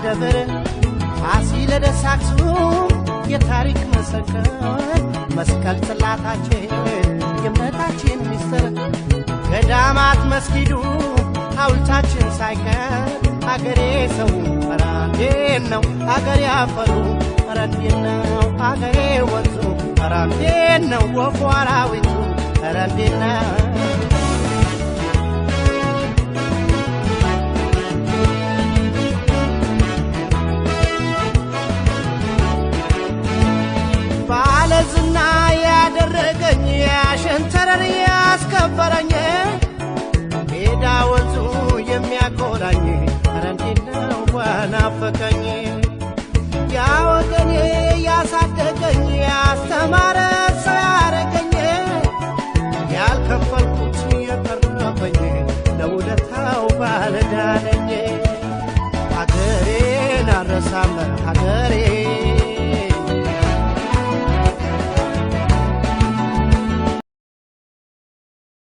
ደብር ፋሲለደስ አክሱም የታሪክ መሰከር መስቀል ጽላታችን የእምነታችን ሚስጥር ገዳማት መስጊዱ ሐውልታችን ሳይቀር አገሬ ሰው ኧረ እንዴት ነው አገሬ አፈሩ ኧረ እንዴት ነው አገሬ ወንዙ ኧረ እንዴት ነው ወፉ አራዊቱ ኧረ እንዴት ነው ባለዝና ያደረገኝ ያሸንተረር ያስከበረኝ ሜዳ ወንዙ የሚያኮራኝ ኧረ እንዴት ነው ወናፈቀኝ ያ ወገኔ ያሳደገኝ ያስተማረ ሰው ያረገኝ ያልከፈልኩት የቀረበኝ ለውለታው ባለዕዳ ነኝ ሀገሬን አልረሳም ሀገሬ